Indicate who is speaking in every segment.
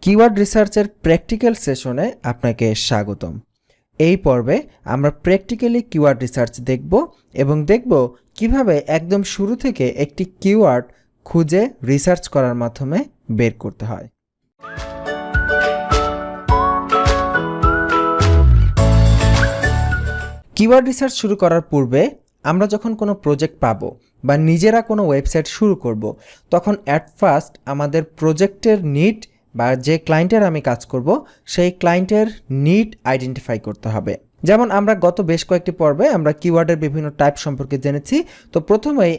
Speaker 1: Keyword রিসার্চের practical সেশনে আপনাকে স্বাগতম। এই পর্বে আমরা প্র্যাকটিক্যালি কিওয়ার্ড রিসার্চ দেখব এবং দেখব কিভাবে একদম শুরু থেকে একটি কিওয়ার্ড খুঁজে রিসার্চ করার মাধ্যমে বের করতে হয়। কিওয়ার্ড রিসার্চ শুরু করার পূর্বে আমরা যখন কোনো প্রজেক্ট পাবো বা নিজেরা কোনো ওয়েবসাইট শুরু করব, তখন অ্যাট ফার্স্ট আমাদের প্রজেক্টের নিড বা যে ক্লায়েন্টের আমি কাজ করব সেই ক্লায়েন্টের নিড আইডেন্টিফাই করতে হবে। যেমন আমরা গত বেশ কয়েকটি পর্বে আমরা কিওয়ার্ডের বিভিন্ন টাইপ সম্পর্কে জেনেছি। তো প্রথমেই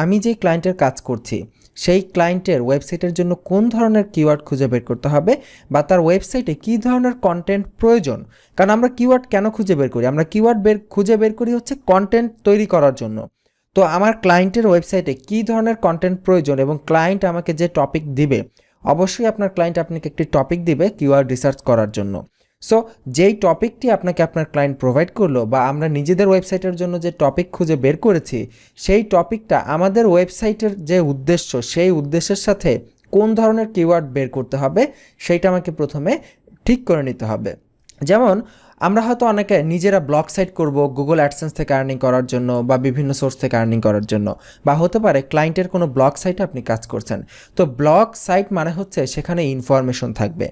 Speaker 1: আমি যে ক্লায়েন্টের কাজ করছি সেই ক্লায়েন্টের ওয়েবসাইটের জন্য কোন ধরনের কিওয়ার্ড খুঁজে বের করতে হবে বা তার ওয়েবসাইটে কী ধরনের কন্টেন্ট প্রয়োজন। কারণ আমরা কিওয়ার্ড কেন খুঁজে বের করি? আমরা কিওয়ার্ড খুঁজে বের করি হচ্ছে কন্টেন্ট তৈরি করার জন্য। তো আমার ক্লায়েন্টের ওয়েবসাইটে কী ধরনের কন্টেন্ট প্রয়োজন এবং ক্লায়েন্ট আমাকে যে টপিক দিবে, অবশ্যই আপনার ক্লায়েন্ট আপনাকে একটি টপিক দিবে কিওয়ার্ড রিসার্চ করার জন্য। সো যেই টপিকটি আপনাকে আপনার ক্লায়েন্ট প্রোভাইড করলো বা আমরা নিজেদের ওয়েবসাইটের জন্য যে টপিক খুঁজে বের করেছি, সেই টপিকটা আমাদের ওয়েবসাইটের যে উদ্দেশ্য সেই উদ্দেশ্যের সাথে কোন ধরনের কিওয়ার্ড বের করতে হবে সেইটা আমাকে প্রথমে ঠিক করে নিতে হবে। যেমন আমরা হয়তো অনেকে নিজেরা ব্লগ সাইট করব গুগল অ্যাডসেন্স থেকে আর্নিং করার জন্য বা বিভিন্ন সোর্স থেকে আর্নিং করার জন্য, বা হতে পারে ক্লায়েন্টের কোনো ব্লগ সাইটে আপনি কাজ করছেন। তো ব্লগ সাইট মানে হচ্ছে সেখানে ইনফরমেশন থাকবে,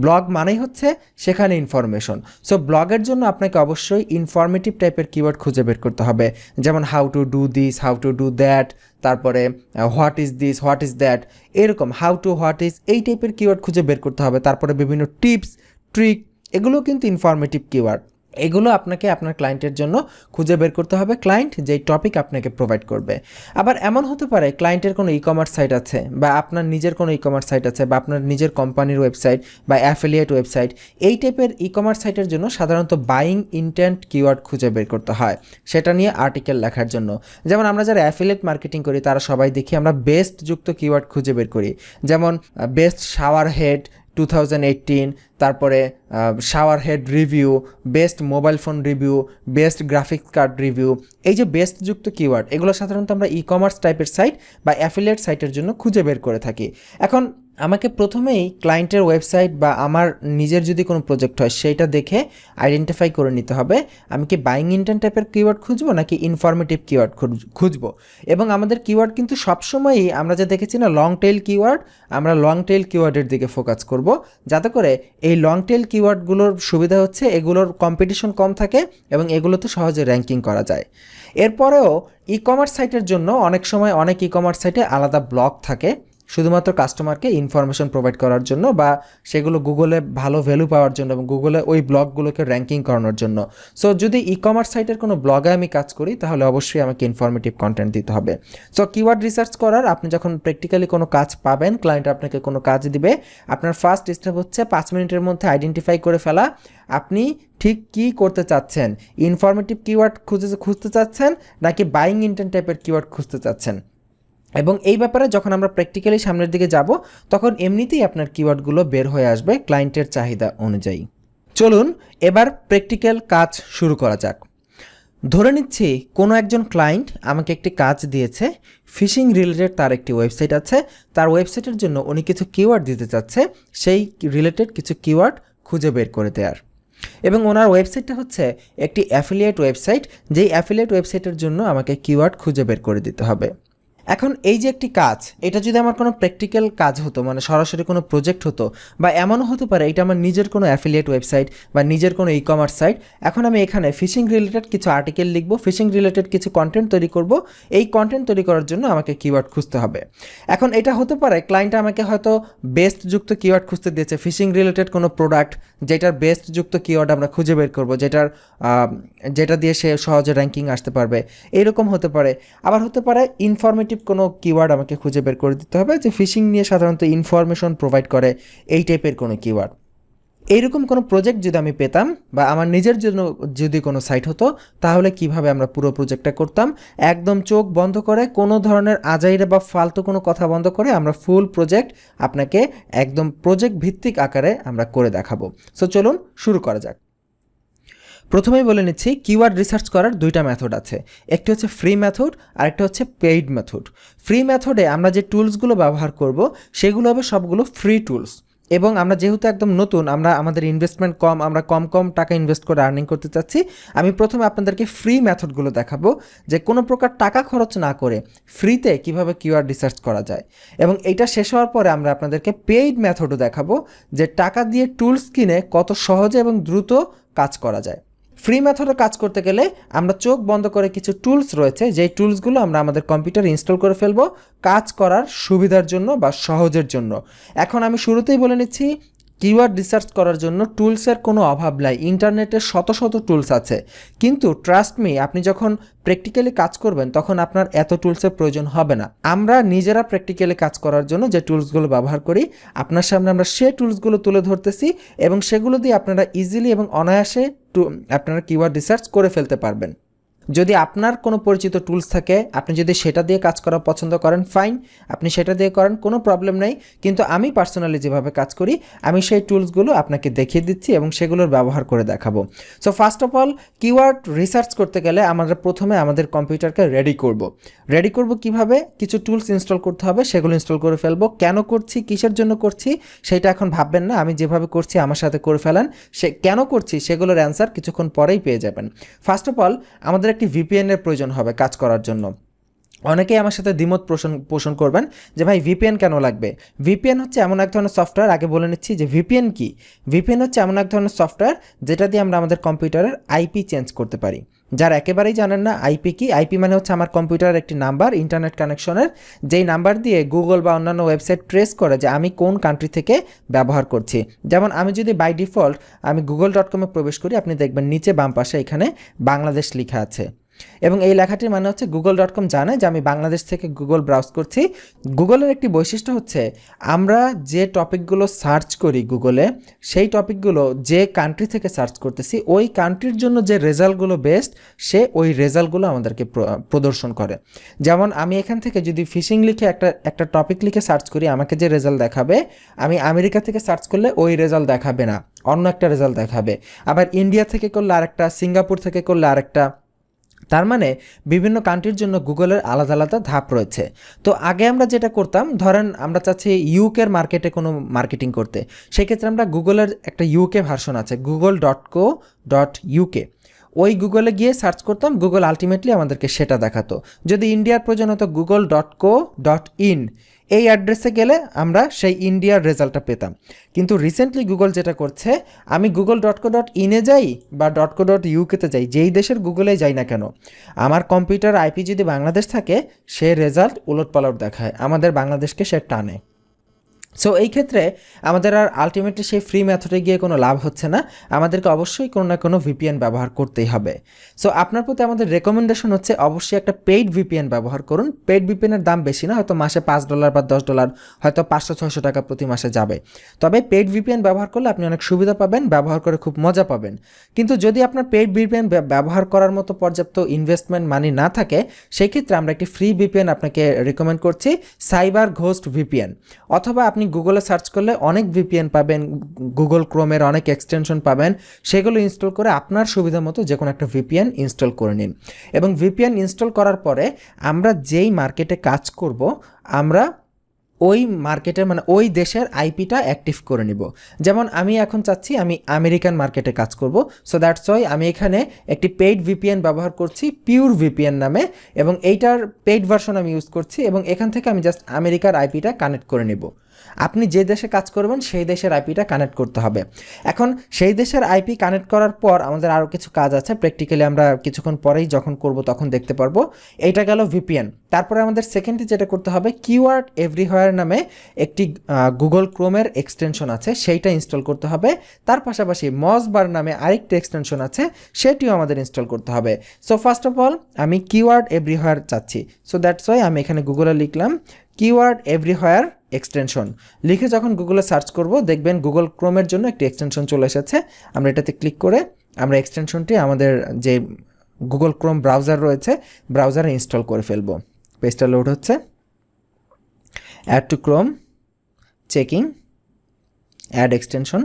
Speaker 1: ব্লগ মানেই হচ্ছে সেখানে ইনফরমেশন। সো ব্লগের জন্য আপনাকে অবশ্যই ইনফরমেটিভ টাইপের কিওয়ার্ড খুঁজে বের করতে হবে। যেমন how to do this, how to do that, তারপরে what is this, what is that, এরকম হাউ টু, হোয়াট ইজ, এই টাইপের কিওয়ার্ড খুঁজে বের করতে হবে। তারপরে বিভিন্ন টিপস, ট্রিক, এগুলো কিন্তু ইনফরমেটিভ কিওয়ার্ড। এগুলো আপনাকে আপনার ক্লায়েন্টের জন্য খুঁজে বের করতে হবে, ক্লায়েন্ট যেই টপিক আপনাকে প্রোভাইড করবে। আবার এমন হতে পারে ক্লায়েন্টের কোনো ই কমার্স সাইট আছে বা আপনার নিজের কোনো ই কমার্স সাইট আছে বা আপনার নিজের কোম্পানির ওয়েবসাইট বা অ্যাফিলিয়েট ওয়েবসাইট, এই টাইপের ই কমার্স সাইটের জন্য সাধারণত বাইং ইন্টেন্ট কিওয়ার্ড খুঁজে বের করতে হয় সেটা নিয়ে আর্টিকেল লেখার জন্য। যেমন আমরা যারা অ্যাফিলিয়েট মার্কেটিং করি তারা সবাই দেখি আমরা বেস্ট যুক্ত কিওয়ার্ড খুঁজে বের করি। যেমন বেস্ট শাওয়ার হেড 2018, তারপরে shower head review, best mobile phone review, best graphics card review. এই যে বেস্ট যুক্ত কিওয়ার্ড, এগুলো সাধারণত আমরা ই কমার্স টাইপের সাইট বা অ্যাফিলিয়েট সাইটের জন্য খুঁজে বের করে থাকি। এখন আমাকে প্রথমেই ক্লায়েন্টের ওয়েবসাইট বা আমার নিজের যদি কোনো প্রজেক্ট হয় সেইটা দেখে আইডেন্টিফাই করে নিতে হবে আমি কি বাইং ইন্টেন্ট টাইপের কিওয়ার্ড খুঁজবো নাকি ইনফরমেটিভ কিওয়ার্ড খুঁজবো। এবং আমাদের কিওয়ার্ড কিন্তু সবসময়ই আমরা যে দেখেছি না লং টেইল কিওয়ার্ড, আমরা লং টেইল কিওয়ার্ডের দিকে ফোকাস করব, যাতে করে এই লং টেইল কিওয়ার্ডগুলোর সুবিধা হচ্ছে এগুলোর কম্পিটিশন কম থাকে এবং এগুলোতে সহজে র্যাঙ্কিং করা যায়। এরপরেও ই কমার্স সাইটের জন্য অনেক সময় অনেক ই কমার্স সাইটে আলাদা ব্লগ থাকে শুধুমাত্র কাস্টমারকে ইনফরমেশন প্রোভাইড করার জন্য বা সেগুলো গুগলে ভালো ভ্যালু পাওয়ার জন্য এবং গুগলে ওই ব্লগগুলোকে র্যাঙ্কিং করানোর জন্য। সো যদি ই কমার্স সাইটের কোনো ব্লগে আমি কাজ করি তাহলে অবশ্যই আমাকে ইনফরমেটিভ কন্টেন্ট দিতে হবে। সো কিওয়ার্ড রিসার্চ করার আপনি যখন প্র্যাকটিক্যালি কোনো কাজ পাবেন, ক্লায়েন্ট আপনাকে কোনো কাজ দিবে, আপনার ফার্স্ট স্টেপ হচ্ছে 5 মিনিটের মধ্যে আইডেন্টিফাই করে ফেলা আপনি ঠিক কী করতে চাচ্ছেন। ইনফরমেটিভ কিওয়ার্ড খুঁজতে চাচ্ছেন নাকি বাইং ইন্টেন্ট টাইপের কিওয়ার্ড খুঁজতে চাচ্ছেন। এবং এই ব্যাপারে যখন আমরা প্র্যাকটিক্যালি সামনের দিকে যাব তখন এমনিতেই আপনার কিওয়ার্ডগুলো বের হয়ে আসবে ক্লায়েন্টের চাহিদা অনুযায়ী। চলুন এবার প্র্যাকটিক্যাল কাজ শুরু করা যাক। ধরে নিচ্ছি কোনো একজন ক্লায়েন্ট আমাকে একটি কাজ দিয়েছে, ফিশিং রিলেটেড তার একটি ওয়েবসাইট আছে, তার ওয়েবসাইটের জন্য উনি কিছু কিওয়ার্ড দিতে চাচ্ছে, সেই রিলেটেড কিছু কিওয়ার্ড খুঁজে বের করে দেওয়ার। এবং ওনার ওয়েবসাইটটা হচ্ছে একটি অ্যাফিলিয়েট ওয়েবসাইট, যেই অ্যাফিলিয়েট ওয়েবসাইটের জন্য আমাকে কিওয়ার্ড খুঁজে বের করে দিতে হবে। এখন এই যে একটি কাজ, এটা যদি আমার কোনো প্র্যাকটিক্যাল কাজ হতো, মানে সরাসরি কোনো প্রজেক্ট হতো, বা এমনও হতে পারে এটা আমার নিজের কোনো অ্যাফিলিয়েট ওয়েবসাইট বা নিজের কোনো ই কমার্স সাইট, এখন আমি এখানে ফিশিং রিলেটেড কিছু আর্টিকেল লিখব, ফিশিং রিলেটেড কিছু কন্টেন্ট তৈরি করব। এই কন্টেন্ট তৈরি করার জন্য আমাকে কিওয়ার্ড খুঁজতে হবে। এখন এটা হতে পারে ক্লায়েন্ট আমাকে হয়তো বেস্ট যুক্ত কিওয়ার্ড খুঁজতে দিয়েছে, ফিশিং রিলেটেড কোনো প্রোডাক্ট যেটার বেস্ট যুক্ত কিওয়ার্ড আমরা খুঁজে বের করব, যেটা দিয়ে সে সহজে র্যাঙ্কিং আসতে পারবে, এইরকম হতে পারে। আবার হতে পারে ইনফরমেটিভ কোনো কিওয়ার্ড আমাকে খুঁজে বের করে দিতে হবে যে ফিশিং নিয়ে সাধারণত ইনফরমেশন প্রোভাইড করে, এই টাইপের কোনো কিওয়ার্ড। এইরকম কোনো প্রজেক্ট যদি আমি পেতাম বা আমার নিজের জন্য যদি কোনো সাইট হতো তাহলে কিভাবে আমরা পুরো প্রজেক্টটা করতাম, একদম চোখ বন্ধ করে কোনো ধরনের আজাইরা বা ফালতু কোনো কথা বন্ধ করে আমরা ফুল প্রজেক্ট আপনাকে একদম প্রজেক্ট ভিত্তিক আকারে আমরা করে দেখাবো। সো চলুন শুরু করা যাক। প্রথমেই বলে নিচ্ছি কিওয়ার্ড রিসার্চ করার দুইটা মেথড আছে, একটি হচ্ছে ফ্রি মেথড আর একটা হচ্ছে পেইড মেথড। ফ্রি মেথডে আমরা যে টুলসগুলো ব্যবহার করব সেগুলো হবে সবগুলো ফ্রি টুলস, এবং আমরা যেহেতু একদম নতুন, আমরা আমাদের ইনভেস্টমেন্ট কম, আমরা কম টাকা ইনভেস্ট করে আর্নিং করতে চাচ্ছি, আমি প্রথমে আপনাদেরকে ফ্রি মেথডগুলো দেখাবো যে কোনো প্রকার টাকা খরচ না করে ফ্রিতে কিভাবে কিওয়ার্ড রিসার্চ করা যায়। এবং এইটা শেষ হওয়ার পরে আমরা আপনাদেরকে পেইড মেথডও দেখাবো যে টাকা দিয়ে টুলস কিনে কত সহজে এবং দ্রুত কাজ করা যায়। ফ্রি মেথডে কাজ করতে গেলে আমরা চোখ বন্ধ করে কিছু টুলস রয়েছে, যেই টুলসগুলো আমরা আমাদের কম্পিউটারে ইনস্টল করে ফেলবো কাজ করার সুবিধার জন্য বা সহজের জন্য। এখন আমি শুরুতেই বলে নিচ্ছি, কিওয়ার্ড রিসার্চ করার জন্য টুলসের কোনো অভাব নাই। ইন্টারনেটে শত টুলস আছে, কিন্তু ট্রাস্ট মি, আপনি যখন প্র্যাকটিক্যালি কাজ করবেন তখন আপনার এত টুলসের প্রয়োজন হবে না। আমরা নিজেরা প্র্যাকটিক্যালি কাজ করার জন্য যে টুলসগুলো ব্যবহার করি, আপনার সামনে আমরা সেই টুলসগুলো তুলে ধরতেছি এবং সেগুলো দিয়ে আপনারা ইজিলি এবং অনায়াসে আপনারা কিওয়ার্ড রিসার্চ করে ফেলতে পারবেন। যদি আপনার কোনো পরিচিত টুলস থাকে, আপনি যদি সেটা দিয়ে কাজ করা পছন্দ করেন, ফাইন, আপনি সেটা দিয়ে করেন, কোনো প্রবলেম নেই। কিন্তু আমি পার্সোনালি যেভাবে কাজ করি, আমি সেই টুলসগুলো আপনাকে দেখিয়ে দিচ্ছি এবং সেগুলোর ব্যবহার করে দেখাবো। So first of all, keyword research করতে গেলে আমরা প্রথমে আমাদের কম্পিউটারকে রেডি করব কিভাবে? কিছু টুলস ইনস্টল করতে হবে, সেগুলো ইনস্টল করে ফেলবো। কেন করছি, কিসের জন্য করছি সেটা এখন ভাববেন না, আমি যেভাবে করছি আমার সাথে করে ফেলেন। কেন করছি সেগুলোর অ্যান্সার কিছুক্ষণ পরেই পেয়ে যাবেন। ফার্স্ট অফ অল, আমাদের একটি ভিপিএন এর প্রয়োজন হবে কাজ করার জন্য। অনেকেই আমার সাথে দ্বিমত পোষণ করবেন যে ভাই ভিপিএন কেন লাগবে। ভিপিএন হচ্ছে এমন এক ধরনের সফটওয়্যার, আগে বলে নিচ্ছি যে ভিপিএন কি। ভিপিএন হচ্ছে এমন এক ধরনের সফটওয়্যার যেটা দিয়ে আমরা আমাদের কম্পিউটারের আইপি চেঞ্জ করতে পারি। যারা একেবারেই জানেন না আইপি কি, আইপি মানে হচ্ছে আমার কম্পিউটারের একটি নাম্বার, ইন্টারনেট কানেকশনের, যেই নাম্বার দিয়ে গুগল বা অন্যান্য ওয়েবসাইট ট্রেস করে যে আমি কোন কান্ট্রি থেকে ব্যবহার করছি। যেমন আমি যদি বাই ডিফল্ট আমি google.com-এ প্রবেশ করি, আপনি দেখবেন নিচে বাম পাশে এখানে বাংলাদেশ লেখা আছে এবং এই লেখাটির মানে হচ্ছে google.com জানে যে আমি বাংলাদেশ থেকে গুগল ব্রাউজ করছি। গুগলের একটি বৈশিষ্ট্য হচ্ছে আমরা যে টপিকগুলো সার্চ করি গুগলে, সেই টপিকগুলো যে কান্ট্রি থেকে সার্চ করতেছি ওই কান্ট্রির জন্য যে রেজাল্টগুলো বেস্ট, সে ওই রেজাল্টগুলো আমাদেরকে প্রদর্শন করে। যেমন আমি এখান থেকে যদি ফিশিং লিখে একটা টপিক লিখে সার্চ করি, আমাকে যে রেজাল্ট দেখাবে, আমি আমেরিকা থেকে সার্চ করলে ওই রেজাল্ট দেখাবে না, অন্য একটা রেজাল্ট দেখাবে। আবার ইন্ডিয়া থেকে করলে আরেকটা, সিঙ্গাপুর থেকে করলে আরেকটা। তার মানে বিভিন্ন কান্ট্রির জন্য গুগলের আলাদা আলাদা ধাপ রয়েছে। তো আগে আমরা যেটা করতাম, ধরেন আমরা চাচ্ছি ইউকের মার্কেটে কোনো মার্কেটিং করতে, সেক্ষেত্রে আমরা গুগলের একটা ইউকে ভার্সন আছে, google.co.uk, ওই গুগলে গিয়ে সার্চ করতাম, গুগল আলটিমেটলি আমাদেরকে সেটা দেখাতো। যদি ইন্ডিয়ার প্রয়োজন হতো google.co.in, এই অ্যাড্রেসে গেলে আমরা সেই ইন্ডিয়ার রেজাল্টটা পেতাম। কিন্তু রিসেন্টলি গুগল যেটা করছে, আমি google.co.in-এ যাই বা .co.uk-তে যাই, যেই দেশের গুগলে যাই না কেন, আমার কম্পিউটার আইপি যদি বাংলাদেশ থাকে, সে রেজাল্ট উলটপালট দেখায়, আমাদের বাংলাদেশকে সে টানে। সো এই ক্ষেত্রে আমাদের আর আলটিমেটলি সেই ফ্রি মেথডে গিয়ে কোনো লাভ হচ্ছে না, আমাদেরকে অবশ্যই কোনো না কোনো ভিপিএন ব্যবহার করতেই হবে। সো আপনার প্রতি আমাদের রেকমেন্ডেশন হচ্ছে অবশ্যই একটা পেইড ভিপিএন ব্যবহার করুন। পেইড ভিপিএনের দাম বেশি না, হয়তো মাসে $5 বা $10, হয়তো 500-600 টাকা প্রতি মাসে যাবে। তবে পেইড ভিপিএন ব্যবহার করলে আপনি অনেক সুবিধা পাবেন, ব্যবহার করে খুব মজা পাবেন। কিন্তু যদি আপনার পেইড ভিপিএন ব্যবহার করার মতো পর্যাপ্ত ইনভেস্টমেন্ট মানি না থাকে, সেই ক্ষেত্রে আমরা একটি ফ্রি ভিপিএন আপনাকে রেকমেন্ড করছি, সাইবার ঘোস্ট ভিপিএন। অথবা আপনি গুগলে সার্চ করলে অনেক ভিপিএন পাবেন, গুগল ক্রোমের অনেক এক্সটেনশন পাবেন, সেগুলো ইনস্টল করে আপনার সুবিধা মতো যে কোনো একটা ভিপিএন ইনস্টল করে নিন। এবং ভিপিএন ইনস্টল করার পরে আমরা যেই মার্কেটে কাজ করব, আমরা ওই মার্কেটের মানে ওই দেশের আইপিটা অ্যাক্টিভ করে নিব। যেমন আমি এখন চাচ্ছি আমি আমেরিকান মার্কেটে কাজ করব, সো দ্যাটস ওয়াই আমি এখানে একটি পেইড ভিপিএন ব্যবহার করছি, পিওর ভিপিএন নামে, এবং এইটার পেইড ভার্সন আমি ইউজ করছি এবং এখান থেকে আমি জাস্ট আমেরিকার আইপিটা কানেক্ট করে নিব। আপনি যে দেশে কাজ করবেন সেই দেশের আইপিটা কানেক্ট করতে হবে। এখন সেই দেশের আইপি কানেক্ট করার পর আমাদের আরও কিছু কাজ আছে, প্র্যাকটিক্যালি আমরা কিছুক্ষণ পরেই যখন করব তখন দেখতে পারবো। এইটা গেল ভিপিএন। তারপরে আমাদের সেকেন্ডে যেটা করতে হবে, কিওয়ার্ড এভরিহোয়ার নামে একটি গুগল ক্রোমের এক্সটেনশন আছে, সেইটা ইনস্টল করতে হবে। তার পাশাপাশি মজবার নামে আরেকটি এক্সটেনশন আছে, সেটিও আমাদের ইনস্টল করতে হবে। সো ফার্স্ট অফ অল আমি কিওয়ার্ড এভরিহোয়ার চাচ্ছি, সো দ্যাটস ওয়াই আমি এখানে গুগলে লিখলাম কিওয়ার্ড এভরিহোয়ার এক্সটেনশন। লিখে যখন গুগলে সার্চ করব, দেখবেন গুগল ক্রোমের জন্য একটি এক্সটেনশন চলে এসেছে। আমরা এটাতে ক্লিক করে আমরা এক্সটেনশনটি আমাদের যে গুগল ক্রোম ব্রাউজার রয়েছে, ব্রাউজারে ইনস্টল করে ফেলব। পেজটা লোড হচ্ছে, add to Chrome, checking, add extension.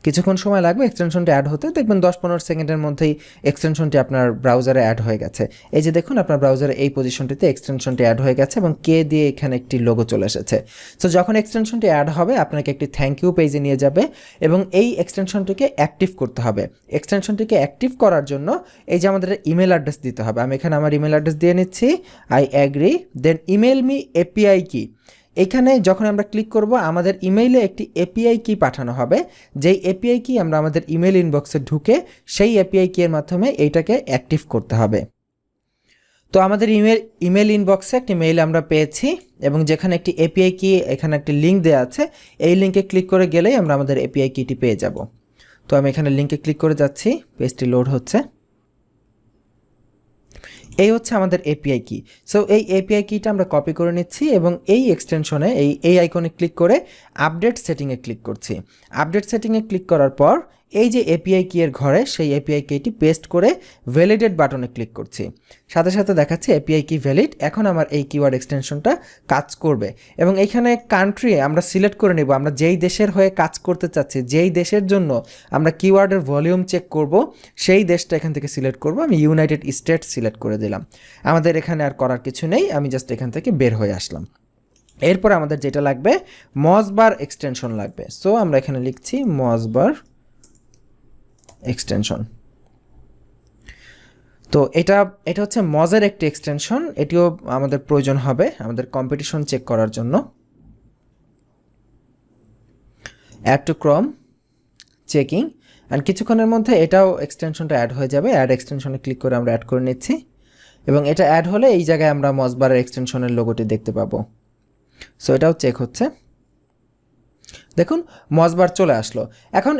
Speaker 1: কিছুক্ষণ সময় লাগবে এক্সটেনশনটি অ্যাড হতে, দেখবেন 10-15 সেকেন্ডের মধ্যেই এক্সটেনশনটি আপনার ব্রাউজারে অ্যাড হয়ে গেছে। এই যে দেখুন আপনার ব্রাউজারে এই পজিশনটিতে এক্সটেনশনটি অ্যাড হয়ে গেছে এবং কে দিয়ে এখানে একটি লোগো চলে এসেছে। সো যখন এক্সটেনশনটি অ্যাড হবে আপনাকে একটি থ্যাংক ইউ পেজে নিয়ে যাবে এবং এই এক্সটেনশনটিকে অ্যাক্টিভ করতে হবে। এক্সটেনশনটিকে অ্যাক্টিভ করার জন্য এই যে আমাদের ইমেল অ্যাড্রেস দিতে হবে, আমি এখানে আমার ইমেল অ্যাড্রেস দিয়ে নিচ্ছি, I agree, then email me API key. এখানে যখন আমরা ক্লিক করব আমাদের ইমেইলে একটি এপিআই কি পাঠানো হবে, যেই এপিআই কি আমরা আমাদের ইমেল ইনবক্সে ঢুকে সেই এপিআই কি এর মাধ্যমে এইটাকে অ্যাক্টিভ করতে হবে। তো আমাদের ইমেল ইনবক্সে একটি মেইল আমরা পেয়েছি এবং যেখানে একটি এপিআই কি, এখানে একটি লিঙ্ক দেওয়া আছে, এই লিঙ্কে ক্লিক করে গেলেই আমরা আমাদের এপিআই কিটি পেয়ে যাব। তো আমি এখানে লিঙ্কে ক্লিক করে যাচ্ছি, পেজটি লোড হচ্ছে। এই হচ্ছে আমাদের এপিআই কি। সো এই এপিআই কিটা আমরা কপি করে নিচ্ছি এবং এই এক্সটেনশনে এই আইকনে ক্লিক করে আপডেট সেটিংয়ে ক্লিক করছি। আপডেট সেটিংয়ে ক্লিক করার পর এই যে এপিআই কি এর ঘরে সেই এপিআই কিটি পেস্ট করে ভ্যালিডেট বাটনে ক্লিক করছি। সাথে সাথে দেখাচ্ছে এপিআই কি ভ্যালিড। এখন আমার এই কিওয়ার্ড এক্সটেনশনটা কাজ করবে এবং এখানে কান্ট্রি আমরা সিলেক্ট করে নেব, আমরা যেই দেশের হয়ে কাজ করতে চাচ্ছি, যেই দেশের জন্য আমরা কিওয়ার্ডের ভলিউম চেক করব সেই দেশটা এখান থেকে সিলেক্ট করব। আমি ইউনাইটেড স্টেটস সিলেক্ট করে দিলাম। আমাদের এখানে আর করার কিছু নেই, আমি জাস্ট এখান থেকে বের হয়ে আসলাম। এরপর আমাদের যেটা লাগবে মজবার এক্সটেনশন লাগবে। সো আমরা এখানে লিখছি মজবার এক্সটেনশন। তো এটা হচ্ছে মজের একটি এক্সটেনশন, এটিও আমাদের প্রয়োজন হবে আমাদের কম্পিটিশন চেক করার জন্য। Add to Chrome checking, and কিছুক্ষণের মধ্যে এটাও এক্সটেনশনটা অ্যাড হয়ে যাবে। অ্যাড এক্সটেনশনে ক্লিক করে আমরা অ্যাড করে নিচ্ছি এবং এটা অ্যাড হলে এই জায়গায় আমরা মজবারের এক্সটেনশনের লোগোটি দেখতে পাবো। সো এটাও চেক হচ্ছে। দেখুন মজবার চলে আসলো। এখন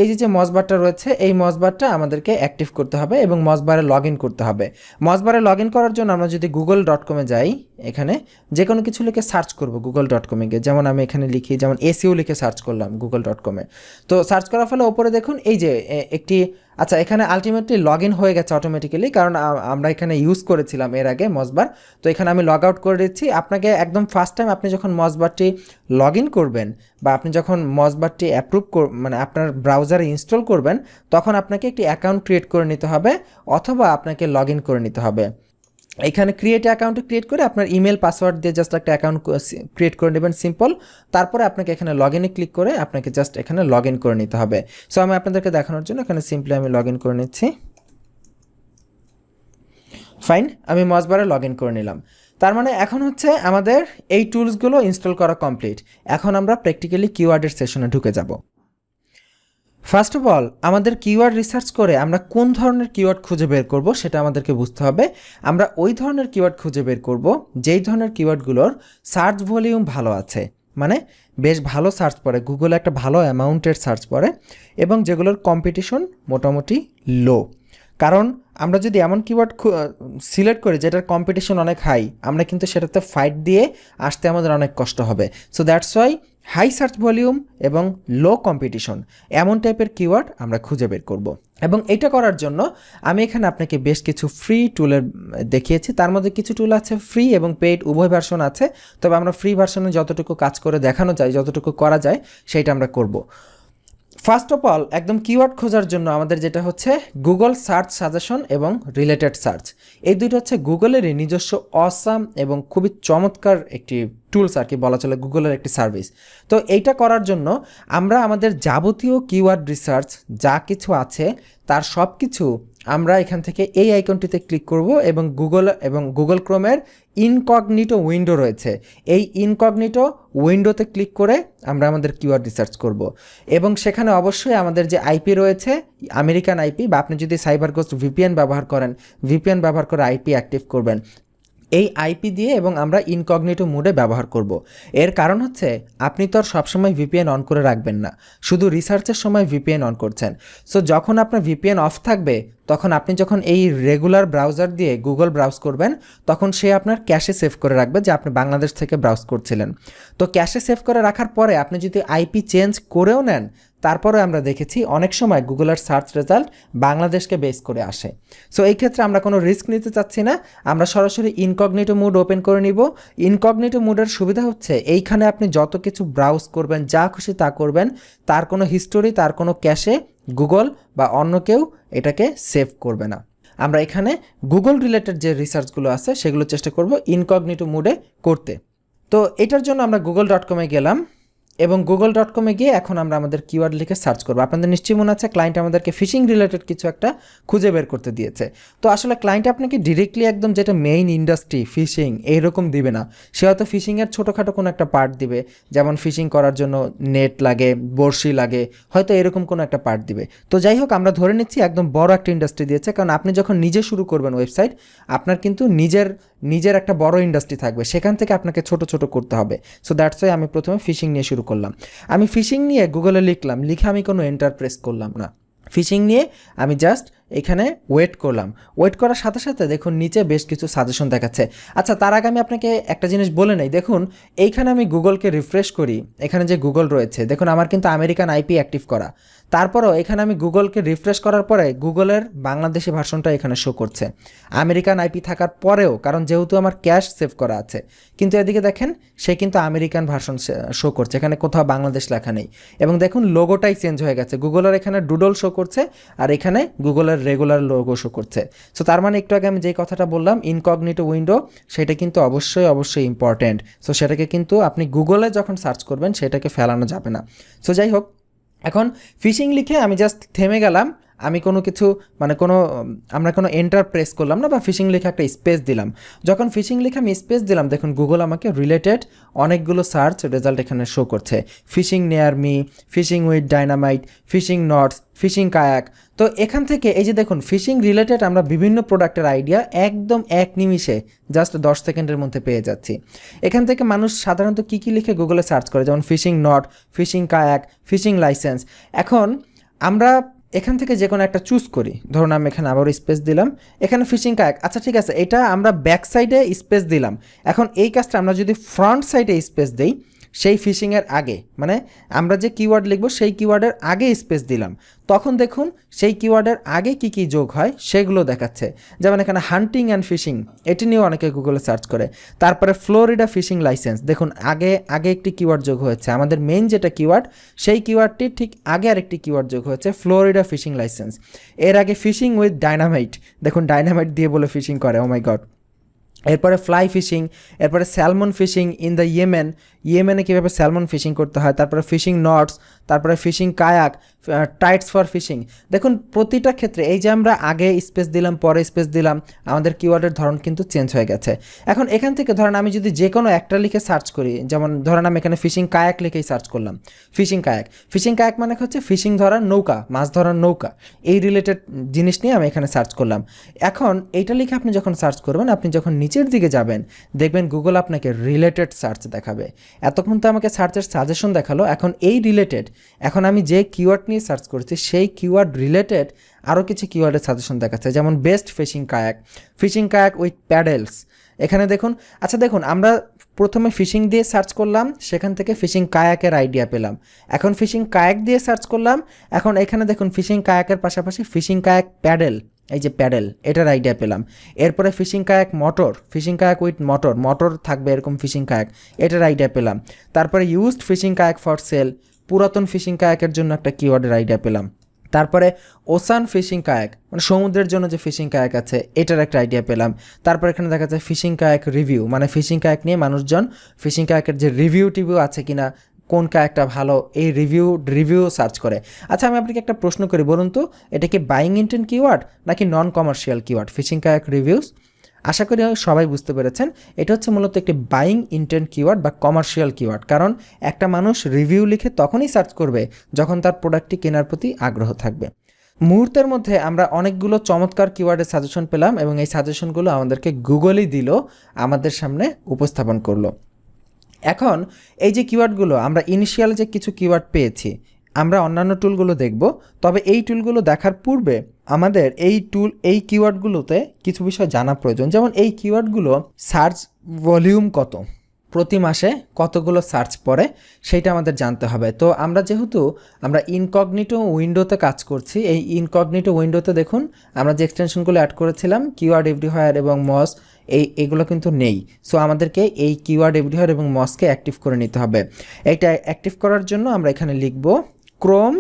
Speaker 1: এই যে মজবারটা রয়েছে এই মজবারটা আমাদেরকে অ্যাক্টিভ করতে হবে এবং মজবারে লগ ইন করতে হবে। মজবারে লগ ইন করার জন্য আমরা যদি google.com-এ যাই, এখানে যে কোনো কিছু লিখে সার্চ করব google.com-এ গিয়ে, যেমন আমি এখানে লিখি, যেমন এসইও লিখে সার্চ করলাম google.com-এ। তো সার্চ করার ফলে ওপরে দেখুন এই যে একটি, আচ্ছা এখানে আলটিমেটলি লগ ইন হয়ে গেছে অটোমেটিক্যালি, কারণ আমরা এখানে ইউজ করেছিলাম এর আগে মজবার। তো এখানে আমি লগ আউট করে দিচ্ছি। আপনাকে একদম ফার্স্ট টাইম আপনি যখন মজবারটি লগ ইন করবেন বা আপনি যখন মজবারটি মানে আপনার ব্রাউজারে ইনস্টল করবেন, তখন আপনাকে একটি অ্যাকাউন্ট ক্রিয়েট করে নিতে হবে অথবা আপনাকে লগ ইন করে নিতে হবে। এখানে ক্রিয়েট অ্যাকাউন্ট ক্রিয়েট করে আপনার ইমেল পাসওয়ার্ড দিয়ে জাস্ট একটা অ্যাকাউন্ট ক্রিয়েট করে নেবেন সিম্পল। তারপরে আপনাকে এখানে লগ ইনে ক্লিক করে আপনাকে জাস্ট এখানে লগ ইন করে নিতে হবে। সো আমি আপনাদেরকে দেখানোর জন্য এখানে সিম্পলি আমি লগ ইন করে নিচ্ছি। ফাইন, আমি মজবারে লগ ইন করে নিলাম। তার মানে এখন হচ্ছে আমাদের এই টুলসগুলো ইনস্টল করা কমপ্লিট। এখন আমরা প্র্যাকটিক্যালি কিওয়ার্ডের সেশনে ঢুকে যাব। ফার্স্ট অফ অল আমাদের কিওয়ার্ড রিসার্চ করে আমরা কোন ধরনের কিওয়ার্ড খুঁজে বের করব সেটা আমাদেরকে বুঝতে হবে। আমরা ওই ধরনের কিওয়ার্ড খুঁজে বের করব যেই ধরনের কিওয়ার্ডগুলোর সার্চ ভলিউম ভালো আছে, মানে বেশ ভালো সার্চ পড়ে, গুগলে একটা ভালো অ্যামাউন্টের সার্চ পড়ে এবং যেগুলোর কম্পিটিশন মোটামুটি লো। কারণ আমরা যদি এমন কিওয়ার্ড সিলেক্ট করি যেটার কম্পিটিশন অনেক হাই, আমরা কিন্তু সেটাতে ফাইট দিয়ে আসতে আমাদের অনেক কষ্ট হবে। So that's why high search volume এবং লো কম্পিটিশন এমন টাইপের কিওয়ার্ড আমরা খুঁজে বের করব। এবং এটা করার জন্য আমি এখানে আপনাকে বেশ কিছু ফ্রি টুলের দেখিয়েছি। তার মধ্যে কিছু টুল আছে ফ্রি এবং পেইড উভয় ভার্সন আছে, তবে আমরা ফ্রি ভার্সনে যতটুকু কাজ করে দেখানো যায়, যতটুকু করা যায় সেটা আমরা করব। ফার্স্ট অফ অল একদম কিওয়ার্ড খোঁজার জন্য আমাদের যেটা হচ্ছে গুগল সার্চ সাজেশন এবং রিলেটেড সার্চ, এই দুটো হচ্ছে গুগলেরই নিজস্ব অসাম এবং খুবই চমৎকার একটি টুলস আর কি বলা চলে, গুগলের একটি সার্ভিস। তো এইটা করার জন্য আমরা আমাদের যাবতীয় কিওয়ার্ড রিসার্চ যা কিছু আছে তার সব কিছু আমরা এখান থেকে এই আইকনটিতে ক্লিক করব এবং গুগল ক্রোমের ইনকগনিটো উইন্ডো রয়েছে, এই ইনকগনিটো উইন্ডোতে ক্লিক করে আমরা আমাদের কিওয়ার্ড রিসার্চ করব এবং সেখানে অবশ্যই আমাদের যে আইপি রয়েছে আমেরিকান আইপি, বা আপনি যদি সাইবারগোস্ট ভিপিএন ব্যবহার করেন, ভিপিএন ব্যবহার করে আইপি অ্যাক্টিভ করবেন এই আইপি দিয়ে, এবং আমরা ইনকগনিটো মোডে ব্যবহার করব। এর কারণ হচ্ছে আপনি তো আর সবসময় ভিপিএন অন করে রাখবেন না, শুধু রিসার্চের সময় ভিপিএন অন করছেন। সো যখন আপনার ভিপিএন অফ থাকবে তখন আপনি যখন এই রেগুলার ব্রাউজার দিয়ে গুগল ব্রাউজ করবেন তখন সে আপনার ক্যাশে সেভ করে রাখবে যে আপনি বাংলাদেশ থেকে ব্রাউজ করছিলেন। তো ক্যাশে সেভ করে রাখার পরে আপনি যদি আইপি চেঞ্জ করেও নেন তারপরে আমরা দেখেছি অনেক সময় গুগলের সার্চ রেজাল্ট বাংলাদেশকে বেস করে আসে। সো এই ক্ষেত্রে আমরা কোনো রিস্ক নিতে চাচ্ছি না, আমরা সরাসরি ইনকগনিটো মোড ওপেন করে নিব। ইনকগনিটো মোডের সুবিধা হচ্ছে এইখানে আপনি যত কিছু ব্রাউজ করবেন, যা খুশি তা করবেন, তার কোনো হিস্টোরি, তার কোনো ক্যাশে গুগল বা অন্য কেউ এটাকে সেভ করবে না। আমরা এখানে গুগল রিলেটেড যে রিসার্চগুলো আছে সেগুলো চেষ্টা করব ইনকগনিটো মোডে করতে। তো এটার জন্য আমরা google.com-এ গেলাম এবং google.com-এ গিয়ে এখন আমরা আমাদের কিওয়ার্ড লিখে সার্চ করব। আপনাদের নিশ্চয়ই মনে আছে ক্লায়েন্ট আমাদেরকে ফিশিং রিলেটেড কিছু একটা খুঁজে বের করতে দিয়েছে। তো আসলে ক্লায়েন্ট আপনাকে ডিরেক্টলি একদম যেটা মেইন ইন্ডাস্ট্রি ফিশিং এইরকম দিবে না, সে হয়তো ফিশিংয়ের ছোটোখাটো কোনো একটা পার্ট দিবে, যেমন ফিশিং করার জন্য নেট লাগে, বড়শি লাগে, হয়তো এরকম কোনো একটা পার্ট দিবে। তো যাই হোক, আমরা ধরে নিচ্ছি একদম বড় একটা ইন্ডাস্ট্রি দিয়েছে, কারণ আপনি যখন নিজে শুরু করবেন ওয়েবসাইট, আপনার কিন্তু নিজের একটা বড় ইন্ডাস্ট্রি থাকবে, সেখান থেকে আপনাকে ছোট ছোট করতে হবে। সো দ্যাটস ওয়াই আমি প্রথমে ফিশিং নিয়ে শুরু করলাম। আমি ফিশিং নিয়ে গুগলে লিখলাম, লিখে আমি কোনো এন্টার প্রেস করলাম না। ফিশিং নিয়ে আমি জাস্ট এখানে ওয়েট করলাম। ওয়েট করার সাথে সাথে দেখুন নিচে বেশ কিছু সাজেশন দেখাচ্ছে। আচ্ছা, তার আগে আমি আপনাকে একটা জিনিস বলে নেই। দেখুন এইখানে আমি গুগলকে রিফ্রেশ করি, এখানে যে গুগল রয়েছে দেখুন আমার কিন্তু আমেরিকান আইপি অ্যাক্টিভ করা। তারপরেও এখানে আমি গুগলকে রিফ্রেশ করার পরে গুগলের বাংলাদেশি ভার্সনটা এখানে শো করছে আমেরিকান আইপি থাকার পরেও, কারণ যেহেতু আমার ক্যাশ সেভ করা আছে। কিন্তু এদিকে দেখেন সে কিন্তু আমেরিকান ভার্সন শো করছে, এখানে কোথাও বাংলাদেশ লেখা নেই। এবং দেখুন লোগোটাই চেঞ্জ হয়ে গেছে, গুগলের এখানে ডুডল শো করছে আর এখানে গুগলের রেগুলার লোগো শো করছে। সো তার মানে একটু আগে আমি যেই কথাটা বললাম ইনকগনিটো উইন্ডো, সেটা কিন্তু অবশ্যই ইম্পর্ট্যান্ট। সো সেটাকে কিন্তু আপনি গুগলে যখন সার্চ করবেন সেটাকে ফেলানো যাবে না। সো যাই হোক, এখন ফিশিং লিখে আমি জাস্ট থেমে গেলাম। আমি কোনো কিছু আমরা কোনো এন্টার প্রেস করলাম না, বা ফিশিং লিখে একটা স্পেস দিলাম। যখন ফিশিং লিখে আমি স্পেস দিলাম, দেখুন গুগল আমাকে রিলেটেড অনেকগুলো সার্চ রেজাল্ট এখানে শো করছে। Fishing near me, fishing with dynamite, fishing knots, fishing kayak. তো এখান থেকে এই যে দেখুন ফিশিং রিলেটেড আমরা বিভিন্ন প্রোডাক্টের আইডিয়া একদম এক নিমিষে জাস্ট 10 সেকেন্ডের মধ্যে পেয়ে যাচ্ছি। এখান থেকে মানুষ সাধারণত কী লিখে গুগলে সার্চ করে, যেমন fishing knot, fishing kayak, fishing licence. এখন আমরা এখান থেকে যে কোনো একটা চুজ করি, ধরুন আমি এখানে আবার স্পেস দিলাম, এখানে ফিশিং কায়াক। আচ্ছা ঠিক আছে, এটা আমরা ব্যাক সাইডে স্পেস দিলাম। এখন এই কাজটা আমরা যদি ফ্রন্ট সাইডে স্পেস দিই, সেই ফিশিংয়ের আগে, মানে আমরা যে কিওয়ার্ড লিখব সেই কিওয়ার্ডের আগে স্পেস দিলাম, তখন দেখুন সেই কিওয়ার্ডের আগে কি যোগ হয় সেগুলো দেখাচ্ছে। যেমন এখানে হান্টিং অ্যান্ড ফিশিং, এটি নিয়েও অনেকে গুগলে সার্চ করে। তারপরে ফ্লোরিডা ফিশিং লাইসেন্স, দেখুন আগে একটি কিওয়ার্ড যোগ হয়েছে, আমাদের মেইন যেটা কিওয়ার্ড সেই কিওয়ার্ডটির ঠিক আগে আরেকটি কিওয়ার্ড যোগ হয়েছে, ফ্লোরিডা ফিশিং লাইসেন্স। এর আগে ফিশিং উইথ ডাইনামাইট, দেখুন ডাইনামাইট দিয়ে বলে ফিশিং করে, ও মাই গড। এরপরে ফ্লাই ফিশিং, এরপরে স্যালমন ফিশিং ইন দ্য ইয়েমেনে কীভাবে স্যালমন ফিশিং করতে হয়, তারপরে ফিশিং নটস, তারপরে fishing kayak, tights for fishing. দেখুন প্রতিটা ক্ষেত্রে এই যে আমরা আগে স্পেস দিলাম পরে স্পেস দিলাম, আমাদের কিওয়ার্ডের ধরন কিন্তু চেঞ্জ হয়ে গেছে। এখন এখান থেকে ধরেন আমি যদি যে কোনো একটা লিখে সার্চ করি, যেমন ধরেন আমি এখানে ফিশিং কায়াক লিখেই সার্চ করলাম, ফিশিং কায়াক মানে হচ্ছে ফিশিং ধরার নৌকা, মাছ ধরার নৌকা, এই রিলেটেড জিনিস নিয়ে আমি এখানে সার্চ করলাম। এখন এইটা লিখে আপনি যখন সার্চ করবেন, আপনি যখন নিচের দিকে যাবেন দেখবেন গুগল আপনাকে রিলেটেড সার্চ দেখাবে। এতক্ষণ তো আমাকে সার্চের সাজেশন দেখালো, এখন এই রিলেটেড, এখন আমি যে কিওয়ার্ড নিয়ে সার্চ করছি সেই কিওয়ার্ড রিলেটেড আরও কিছু কিওয়ার্ডের সাজেশন দেখাচ্ছে, যেমন best fishing kayak with paddles. এখানে দেখুন, আচ্ছা দেখুন আমরা প্রথমে ফিশিং দিয়ে সার্চ করলাম, সেখান থেকে ফিশিং কায়াকের আইডিয়া পেলাম। এখন ফিশিং কায়াক দিয়ে সার্চ করলাম, এখন এখানে দেখুন ফিশিং কায়াকের পাশাপাশি ফিশিং কায়াক প্যাডেল, এই যে প্যাডেল, এটার আইডিয়া পেলাম। এরপরে fishing kayak fishing kayak with motor থাকবে এরকম ফিশিং কায়াক, এটার আইডিয়া পেলাম। তারপরে used fishing kayak for sale, পুরাতন ফিশিং কায়াকের জন্য একটা কিওয়ার্ডের আইডিয়া পেলাম। তারপরে ওসান ফিশিং কায়াক, মানে সমুদ্রের জন্য যে ফিশিং কায়াক আছে এটার একটা আইডিয়া পেলাম। তারপর এখানে দেখা যায় ফিশিং কায়াক রিভিউ, মানে ফিশিং কায়াক নিয়ে মানুষজন ফিশিং কায়াকের যে রিভিউ আছে কিনা, কোন কায়াকটা ভালো, এই রিভিউ সার্চ করে। আচ্ছা আমি আপনাকে একটা প্রশ্ন করি, বলুন তো এটা কি বাইং ইন্টেন্ট কিওয়ার্ড নাকি non commercial keyword fishing kayak reviews? আশা করি সবাই বুঝতে পেরেছেন, এটা হচ্ছে মূলত একটি বাইং ইন্টেন্ট কিওয়ার্ড বা কমার্শিয়াল কিওয়ার্ড। কারণ একটা মানুষ রিভিউ লিখে তখনই সার্চ করবে যখন তার প্রোডাক্টটি কেনার প্রতি আগ্রহ থাকবে। মুহূর্তের মধ্যে আমরা অনেকগুলো চমৎকার কিওয়ার্ডের সাজেশন পেলাম এবং এই সাজেশনগুলো আমাদেরকে গুগলই দিল, আমাদের সামনে উপস্থাপন করলো। এখন এই যে কিওয়ার্ডগুলো আমরা ইনিশিয়াল যে কিছু কিওয়ার্ড পেয়েছি, আমরা অন্যান্য টুলগুলো দেখব, তবে এই টুলগুলো দেখার পূর্বে আমাদের এই কিওয়ার্ডগুলোতে কিছু বিষয় জানা প্রয়োজন। যেমন এই কিওয়ার্ডগুলো সার্চ ভলিউম কত, প্রতি মাসে কতগুলো সার্চ পড়ে সেইটা আমাদের জানতে হবে। তো আমরা ইনকগনিটো উইন্ডোতে কাজ করছি, এই ইনকগনিটো উইন্ডোতে দেখুন আমরা যে এক্সটেনশনগুলো অ্যাড করেছিলাম কিওয়ার্ড এভরিহোয়ার এবং মস, এগুলো কিন্তু নেই। সো আমাদেরকে এই কিওয়ার্ড এভরিহোয়ার এবং মসকে অ্যাক্টিভ করে নিতে হবে। এইটা অ্যাক্টিভ করার জন্য আমরা এখানে লিখব ক্রোম,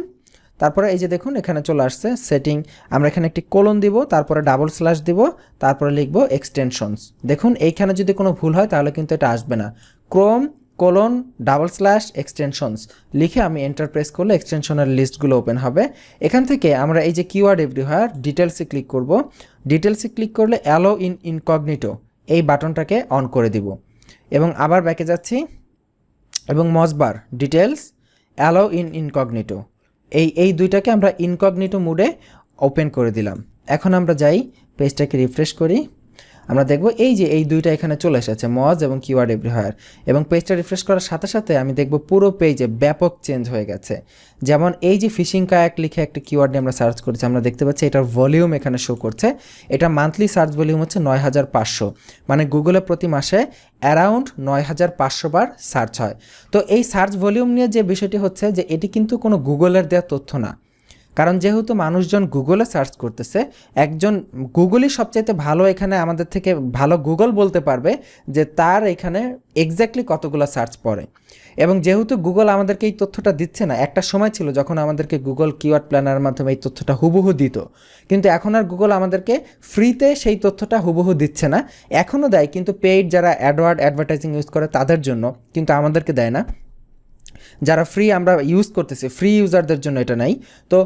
Speaker 1: তারপরে এই যে দেখুন এখানে চলে আসছে সেটিং, আমরা এখানে একটি কোলন দিব, তারপরে ডাবল স্ল্যাশ দিব, তারপরে লিখব এক্সটেনশনস। দেখুন এইখানে যদি কোনো ভুল হয় তাহলে কিন্তু এটা আসবে না। Chrome colon double slash extensions লিখে আমি এন্টার প্রেস করলে এক্সটেনশনের লিস্টগুলো ওপেন হবে। এখান থেকে আমরা এই যে কিওয়ার্ড এভরিহোয়ার ডিটেলসে ক্লিক করব, ডিটেলসে ক্লিক করলে অ্যালো ইন ইনকগনিটো এই বাটনটাকে অন করে দিব এবং আবার ব্যাকে যাচ্ছি এবং মসবার ডিটেলস অ্যালো ইন ইনকগনিটো এই দুইটাকে আমরা ইনকগনিটো মোডে ওপেন করে দিলাম। এখন আমরা যাই পেজটাকে রিফ্রেশ করি, আমরা দেখব এই যে এই দুইটা এখানে চলে এসেছে মজ এবং কিওয়ার্ড এভরিহোয়ার, এবং পেজটা রিফ্রেশ করার সাথে সাথে আমি দেখব পুরো পেজে ব্যাপক চেঞ্জ হয়ে গেছে। যেমন এই যে ফিশিং কায়াক লিখে একটা কিওয়ার্ড নিয়ে আমরা সার্চ করেছি, আমরা দেখতে পাচ্ছি এটার ভলিউম এখানে শো করছে, এটা মান্থলি সার্চ ভলিউম হচ্ছে 9500, মানে গুগলে প্রতি মাসে অ্যারাউন্ড 9500 বার সার্চ হয়। তো এই সার্চ ভলিউম নিয়ে যে বিষয়টি হচ্ছে যে এটি কিন্তু কোনো গুগলের দেওয়া তথ্য না, কারণ যেহেতু মানুষজন গুগলে সার্চ করতেছে, একজন গুগলই সবচাইতে ভালো এখানে আমাদের থেকে ভালো গুগল বলতে পারবে যে তার এখানে এক্স্যাক্টলি কতগুলো সার্চ পড়ে। এবং যেহেতু গুগল আমাদেরকে এই তথ্যটা দিচ্ছে না, একটা সময় ছিল যখন আমাদেরকে গুগল কিওয়ার্ড প্ল্যানারের মাধ্যমে এই তথ্যটা হুবহু দিত, কিন্তু এখন আর গুগল আমাদেরকে ফ্রিতে সেই তথ্যটা হুবহু দিচ্ছে না, এখনও দেয় কিন্তু পেইড যারা অ্যাডভার্টাইজিং ইউজ করে তাদের জন্য, কিন্তু আমাদেরকে দেয় না। যারা ফ্রি আমরা ইউজ করতেছি, ফ্রি ইউজারদের জন্য এটা নাই। তো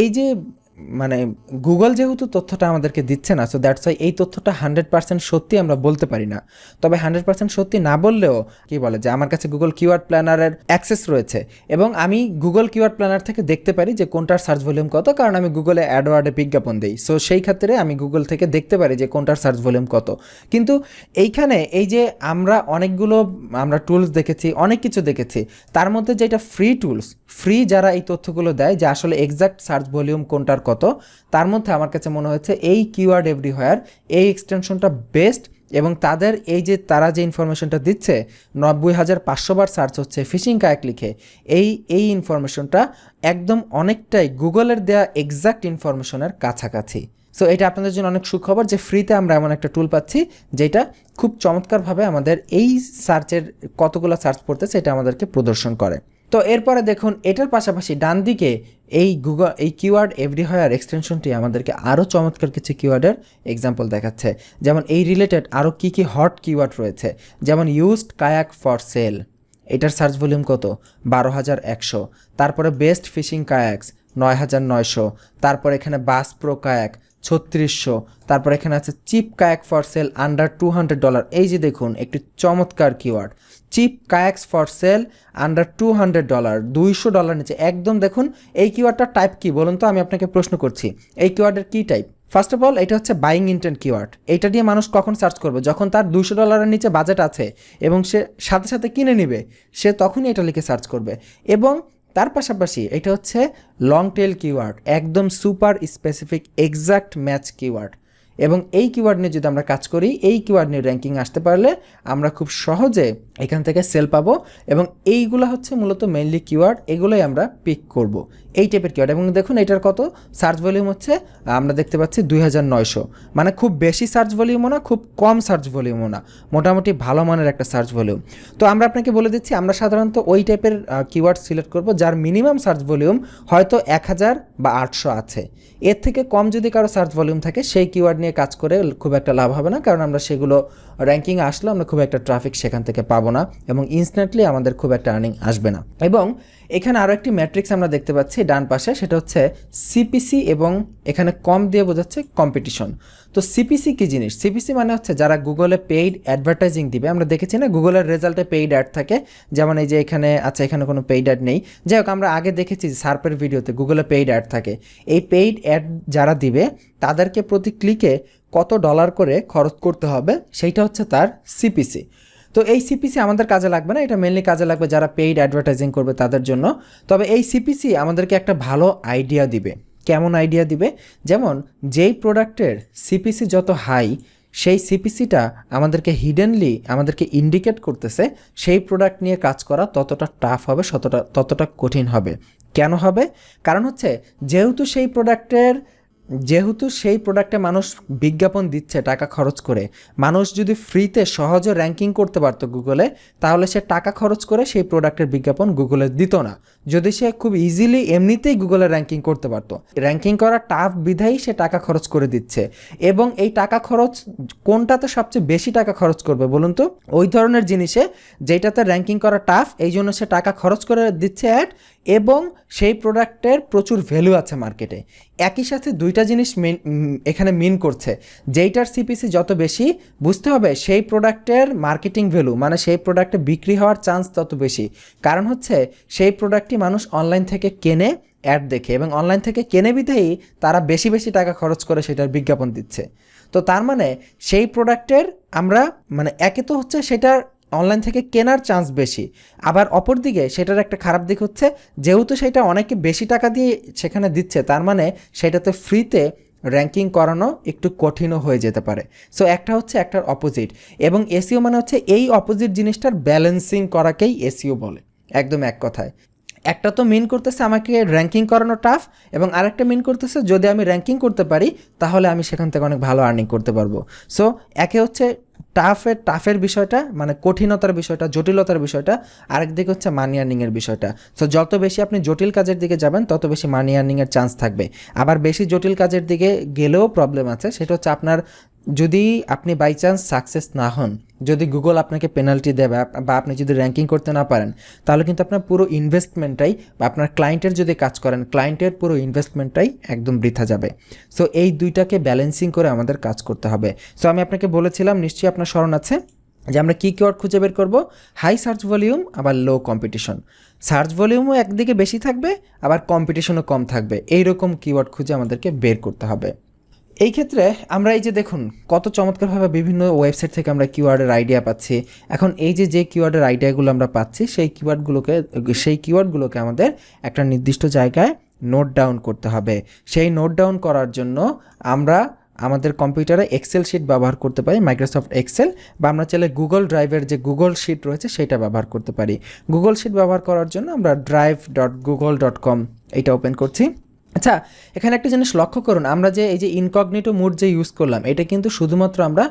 Speaker 1: এই যে মানে গুগল যেহেতু তথ্যটা আমাদেরকে দিচ্ছে না, সো দ্যাটস ওয়াই এই তথ্যটা 100% সত্যি আমরা বলতে পারি না। তবে 100% সত্যি না বললেও কি বলে যে আমার কাছে গুগল কিওয়ার্ড প্ল্যানারের অ্যাক্সেস রয়েছে এবং আমি গুগল কিওয়ার্ড প্ল্যানার থেকে দেখতে পারি যে কোনটার সার্চ ভলিউম কত, কারণ আমি গুগলে অ্যাডওয়ার্ডে বিজ্ঞাপন দিই। সো সেই ক্ষেত্রে আমি গুগল থেকে দেখতে পারি যে কোনটার সার্চ ভলিউম কত। কিন্তু এইখানে এই যে আমরা টুলস দেখেছি, অনেক কিছু দেখেছি, তার মধ্যে যেটা ফ্রি টুলস, ফ্রি যারা এই তথ্যগুলো দেয় যে আসলে এক্সাক্ট সার্চ ভলিউম কোনটার কত, তার মধ্যে আমার কাছে মনে হয়েছে এই কিওয়ার্ড এভরিহোয়ার এই এক্সটেনশনটা বেস্ট। এবং তাদের এই যে তারা যে ইনফরমেশনটা দিচ্ছে 90500 বার সার্চ হচ্ছে ফিশিং কায়াক লিখে, এই ইনফরমেশনটা একদম অনেকটাই গুগলের দেয়া এক্সাক্ট ইনফরমেশনের কাছাকাছি। সো এটা আপনাদের জন্য অনেক সুখবর যে ফ্রিতে আমরা এমন একটা টুল পাচ্ছি যেটা খুব চমৎকারভাবে আমাদের এই সার্চের কতগুলো সার্চ পড়তেছে এটা আমাদেরকে প্রদর্শন করে। তো এরপরে দেখুন এটার পাশাপাশি ডান দিকে এই কিওয়ার্ড এভরিহোয়ার এক্সটেনশনটি আমাদেরকে আরও চমৎকার কিছু কিওয়ার্ডের এক্সাম্পল দেখাচ্ছে। যেমন এই রিলেটেড আরও কী হট কিওয়ার্ড রয়েছে, যেমন ইউজড কায়াক ফর সেল, এটার সার্চ ভলিউম কত 12100, তারপরে বেস্ট ফিশিং কায়াকস 9900, তারপর এখানে বাস প্রো কায়াক 3600, তারপর এখানে আছে cheap kayak for sale under $200। এই যে দেখুন একটি চমৎকার keyword, cheap kayaks for sale under $200, $200 নিচে একদম। দেখুন এই কিওয়ার্ডটার টাইপ কি বলুন তো, আমি আপনাকে প্রশ্ন করছি, এই কিওয়ার্ডের কী টাইপ? ফার্স্ট অফ অল এটা হচ্ছে বাইং ইন্টেন্ট কিওয়ার্ড। এইটা দিয়ে মানুষ কখন সার্চ করবে? যখন তার $200 নিচে বাজেট আছে এবং সে সাথে সাথে কিনে নিবে, সে তখনই এটা লিখে সার্চ করবে। এবং তার পাশাপাশি এটা হচ্ছে লং টেল কিওয়ার্ড, একদম super specific exact match keyword. এবং এই কিওয়ার্ড নিয়ে যদি আমরা কাজ করি, এই কিওয়ার্ড নিয়ে র্যাঙ্কিং আসতে পারলে আমরা খুব সহজে এখান থেকে সেল পাবো। এবং এইগুলো হচ্ছে মূলত মেইনলি কিওয়ার্ড, এগুলোই আমরা পিক করব, এই টাইপের কিওয়ার্ড। এবং দেখুন এটার কত সার্চ ভলিউম হচ্ছে, আমরা দেখতে পাচ্ছি 2900, মানে খুব বেশি সার্চ ভলিউমও না, খুব কম সার্চ ভলিউমও না, মোটামুটি ভালো মানের একটা সার্চ ভলিউম। তো আমরা আপনাকে বলে দিচ্ছি, আমরা সাধারণত ওই টাইপের কিওয়ার্ড সিলেক্ট করব যার মিনিমাম সার্চ ভলিউম হয়তো 1000 বা 800 আছে। এর থেকে কম যদি কারো সার্চ ভলিউম থাকে, সেই কিওয়ার্ড নিয়ে কাজ করে খুব একটা লাভ হবে না, কারণ আমরা সেগুলো র্যাঙ্কিং আসলে আমরা খুব একটা ট্রাফিক সেখান থেকে পাবো না এবং ইনস্ট্যান্টলি আমাদের খুব একটা আর্নিং আসবে না। এবং এখানে আরও একটি ম্যাট্রিক্স আমরা দেখতে পাচ্ছি ডান পাশে, সেটা হচ্ছে সিপিসি, এবং এখানে কম দিয়ে বোঝাচ্ছে কম্পিটিশন। তো সিপিসি কী জিনিস? সিপিসি মানে হচ্ছে যারা গুগলে পেইড অ্যাডভার্টাইজিং দিবে। আমরা দেখেছি না গুগলের রেজাল্টে পেইড অ্যাড থাকে, যেমন এই যে এখানে আচ্ছা এখানে কোনো পেইড অ্যাড নেই, যাই হোক আমরা আগে দেখেছি সার্পের ভিডিওতে গুগলে পেইড অ্যাড থাকে। এই পেইড অ্যাড যারা দিবে তাদেরকে প্রতি ক্লিকে কত ডলার করে খরচ করতে হবে, সেইটা হচ্ছে তার সিপিসি। তো এই সিপিসি আমাদের কাজে লাগবে না, এটা মেনলি কাজে লাগবে যারা পেইড অ্যাডভার্টাইজিং করবে তাদের জন্য। তবে এই সিপিসি আমাদেরকে একটা ভালো আইডিয়া দিবে। কেমন আইডিয়া দিবে? যেমন যেই প্রোডাক্টের সিপিসি যত হাই, সেই সিপিসিটা আমাদেরকে হিডেনলি আমাদেরকে ইন্ডিকেট করতেছে সেই প্রোডাক্ট নিয়ে কাজ করা ততটা টাফ হবে, ততটা কঠিন হবে। কেন হবে? কারণ হচ্ছে যেহেতু সেই প্রোডাক্টে মানুষ বিজ্ঞাপন দিচ্ছে টাকা খরচ করে, মানুষ যদি ফ্রিতে সহজে র্যাঙ্কিং করতে পারতো গুগলে, তাহলে সে টাকা খরচ করে সেই প্রোডাক্টের বিজ্ঞাপন গুগলে দিত না। যদি সে খুব ইজিলি এমনিতেই গুগলে র্যাঙ্কিং করতে পারতো, র্যাঙ্কিং করা টাফ বিধাই সে টাকা খরচ করে দিচ্ছে। এবং এই টাকা খরচ কোনটাতে সবচেয়ে বেশি টাকা খরচ করবে বলুন তো? ওই ধরনের জিনিসে যেটাতে র্যাঙ্কিং করা টাফ, এই জন্য সে টাকা খরচ করে দিচ্ছে অ্যাড, এবং সেই প্রোডাক্টের প্রচুর ভ্যালু আছে মার্কেটে। একই সাথে দুইটা জিনিস এখানে মিন করছে। যেইটার সিপিসি যত বেশি, বুঝতে হবে সেই প্রোডাক্টের মার্কেটিং ভ্যালু, মানে সেই প্রোডাক্টে বিক্রি হওয়ার চান্স তত বেশি। কারণ হচ্ছে সেই প্রোডাক্টটি মানুষ অনলাইন থেকে কেনে অ্যাড দেখে, এবং অনলাইন থেকে কেনে বিধেই তারা বেশি বেশি টাকা খরচ করে সেটার বিজ্ঞাপন দিচ্ছে। তো তার মানে সেই প্রোডাক্টের আমরা একে তো হচ্ছে সেটার অনলাইন থেকে কেনার চান্স বেশি, আবার অপরদিকে সেটার একটা খারাপ দিক হচ্ছে যেহেতু সেটা অনেকে বেশি টাকা দিয়ে সেখানে দিচ্ছে, তার মানে সেটাতে ফ্রিতে র্যাঙ্কিং করানো একটু কঠিনও হয়ে যেতে পারে। সো একটা হচ্ছে একটার অপোজিট, এবং এসইও মানে হচ্ছে এই অপোজিট জিনিসটার ব্যালেন্সিং করাকেই এসইও বলে, একদম এক কথায়। একটা তো মিন করতেছে আমাকে র্যাঙ্কিং করানো টাফ, এবং আরেকটা মিন করতেছে যদি আমি র্যাঙ্কিং করতে পারি তাহলে আমি সেখান থেকে অনেক ভালো আর্নিং করতে পারবো। সো একে হচ্ছে টাফের বিষয়টা, মানে কঠিনতার বিষয়টা, জটিলতার বিষয়টা, আরেকদিকে হচ্ছে মানি আর্নিংয়ের বিষয়টা। সো যত বেশি আপনি জটিল কাজের দিকে যাবেন তত বেশি মানি আর্নিংয়ের চান্স থাকবে। আবার বেশি জটিল কাজের দিকে গেলেও প্রবলেম আছে, সেটা হচ্ছে যদি আপনি বাই চান্স সাকসেস না হন, যদি গুগল আপনাকে পেনাল্টি দেয় বা আপনি যদি র্যাঙ্কিং করতে না পারেন, তাহলে কিন্তু আপনার পুরো ইনভেস্টমেন্টটাই, বা আপনার ক্লায়েন্টের যদি কাজ করেন, ক্লায়েন্টের পুরো ইনভেস্টমেন্টটাই একদম বৃথা যাবে। সো এই দুইটাকে ব্যালেন্সিং করে আমাদের কাজ করতে হবে। সো আমি আপনাকে বলেছিলাম, নিশ্চয়ই আপনার স্মরণ আছে, যে আমরা কী কিওয়ার্ড খুঁজে বের করব? হাই সার্চ ভলিউম আবার লো কম্পিটিশন। সার্চ ভলিউমও একদিকে বেশি থাকবে, আবার কম্পিটিশনও কম থাকবে, এইরকম কিওয়ার্ড খুঁজে আমাদেরকে বের করতে হবে। এই ক্ষেত্রে আমরা এই যে দেখুন কত চমৎকারভাবে বিভিন্ন ওয়েবসাইট থেকে আমরা কিওয়ার্ডের আইডিয়া পাচ্ছি। এখন এই যে কিওয়ার্ডের আইডিয়াগুলো আমরা পাচ্ছি, সেই কিওয়ার্ডগুলোকে আমাদের একটা নির্দিষ্ট জায়গায় নোট ডাউন করতে হবে। সেই নোট ডাউন করার জন্য আমরা আমাদের কম্পিউটারে এক্সেল শিট ব্যবহার করতে পারি, মাইক্রোসফট এক্সেল, বা আমরা চাইলে গুগল ড্রাইভের যে গুগল শিট রয়েছে সেটা ব্যবহার করতে পারি। গুগল শিট ব্যবহার করার জন্য আমরা drive.google.com এইটা ওপেন করছি। আচ্ছা, এখানে একটা জিনিস লক্ষ্য করুন, আমরা যে এই যে ইনকগনিটো মোড যে ইউজ করলাম, এটা কিন্তু শুধুমাত্র আমরা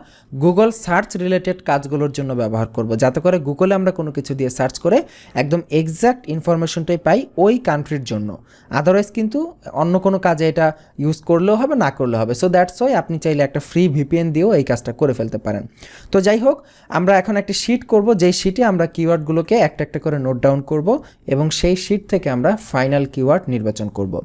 Speaker 1: গুগল সার্চ রিলেটেড কাজগুলোর জন্য ব্যবহার করব, যাতে করে গুগলে আমরা কোনো কিছু দিয়ে সার্চ করে একদম এক্স্যাক্ট ইনফরমেশনটাই পাই ওই কান্ট্রির জন্য। আদারওয়াইজ কিন্তু অন্য কোনো কাজে এটা ইউজ করলেও হবে, না করলেও হবে। সো দ্যাটস ওয়াই আপনি চাইলে একটা ফ্রি ভিপিএন দিয়েও এই কাজটা করে ফেলতে পারেন। তো যাই হোক, আমরা এখন একটা শিট করব, যেই শিটে আমরা কিওয়ার্ডগুলোকে একটা একটা করে নোট ডাউন করব, এবং সেই শিট থেকে আমরা ফাইনাল কিওয়ার্ড নির্বাচন করব।